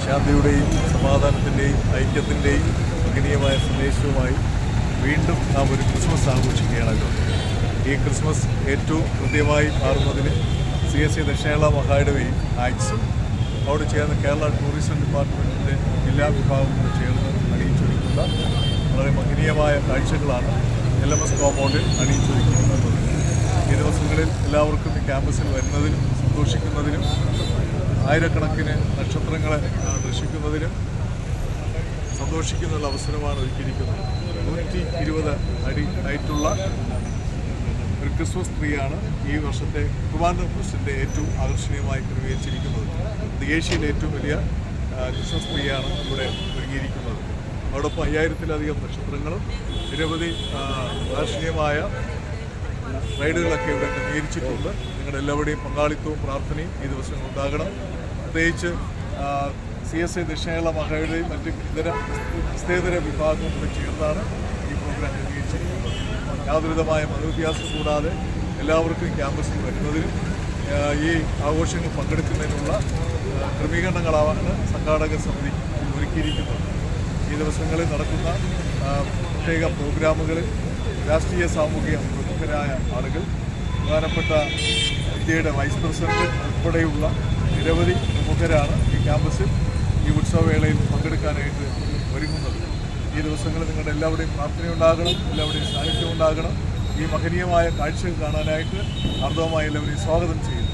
ശാന്തിയുടെയും സമാധാനത്തിൻ്റെയും ഐക്യത്തിൻ്റെയും മഹനീയമായ സന്ദേശവുമായി വീണ്ടും നാം ഒരു ക്രിസ്മസ് ആഘോഷിക്കുകയാണല്ലോ. ഈ ക്രിസ്മസ് ഏറ്റവും കൃത്യമായി മാറുന്നതിന് CSC ദക്ഷിണേന്ത്യ മഹായിടവി ആക്സും അവിടെ ചേർന്ന് കേരള ടൂറിസം ഡിപ്പാർട്ട്മെൻറ്റിൻ്റെ ജില്ലാ വിഭാഗങ്ങളും ചേർന്ന് അണിയിച്ചൊരുക്കുന്ന വളരെ മഹനീയമായ കാഴ്ചകളാണ് LMS കോമ്പൗണ്ടിൽ അണിയിച്ചൊരുക്കുന്നത്. ഈ ദിവസങ്ങളിൽ എല്ലാവർക്കും ഈ ക്യാമ്പസിൽ വരുന്നതിനും സന്തോഷിക്കുന്നതിനും ആയിരക്കണക്കിന് നക്ഷത്രങ്ങളെ ദർശിക്കുന്നതിനും സന്തോഷിക്കുന്ന അവസരമാണ് ഒരുക്കിയിരിക്കുന്നത്. 120 അടി ഹൈറ്റുള്ള ഒരു ക്രിസ്മസ് ട്രീയാണ് ഈ വർഷത്തെ ട്രിവാൻഡ്രം ഫെസ്റ്റിൻ്റെ ഏറ്റവും ആകർഷണീയമായി ക്രമീകരിച്ചിരിക്കുന്നത്. ഇത് ഏഷ്യയിലെ ഏറ്റവും വലിയ ക്രിസ്മസ് ട്രീയാണ് ഇവിടെ ഒരുങ്ങിയിരിക്കുന്നത്. അതോടൊപ്പം 5000-ലധികം നക്ഷത്രങ്ങളും നിരവധി ആകർഷണീയമായ റൈഡുകളൊക്കെ ഇവിടെ ക്രമീകരിച്ചിട്ടുണ്ട്. നിങ്ങളുടെ എല്ലാവരുടെയും പങ്കാളിത്തവും പ്രാർത്ഥനയും ഈ ദിവസങ്ങൾ ഉണ്ടാകണം. പ്രത്യേകിച്ച് CSI ദക്ഷിണേന്ത്യ മഹായിടവയും മറ്റ് ഇതര വിഭാഗങ്ങളും ചേർന്നാണ് ഈ പ്രോഗ്രാം ക്രമീകരിച്ചിരിക്കുന്നത്. യാതൊരുവിധമായ മതവ്യത്യാസം കൂടാതെ എല്ലാവർക്കും ക്യാമ്പസിൽ വരുന്നതിനും ഈ ആഘോഷങ്ങൾ പങ്കെടുക്കുന്നതിനുള്ള ക്രമീകരണങ്ങളാണ് സംഘാടക സമിതി ഒരുക്കിയിരിക്കുന്നത്. ഈ ദിവസങ്ങളിൽ നടക്കുന്ന പ്രത്യേക പ്രോഗ്രാമുകളിൽ രാഷ്ട്രീയ സാമൂഹിക പ്രമുഖരായ ആളുകൾ, പ്രധാനപ്പെട്ട ഇന്ത്യയുടെ വൈസ് പ്രസിഡന്റ് ഉൾപ്പെടെയുള്ള നിരവധി പ്രമുഖരാണ് ഈ ക്യാമ്പസിൽ ഈ ഉത്സവവേളയിൽ പങ്കെടുക്കാനായിട്ട് ഒരുങ്ങുന്നത്. ഈ ദിവസങ്ങളിൽ നിങ്ങളുടെ എല്ലാവരുടെയും പ്രാർത്ഥനയുണ്ടാകണം, എല്ലാവരുടെയും സാന്നിധ്യം ഉണ്ടാകണം. ഈ മഹനീയമായ കാഴ്ചകൾ കാണാനായിട്ട് ആർദ്രമായി എല്ലാവരെയും സ്വാഗതം ചെയ്യുന്നു.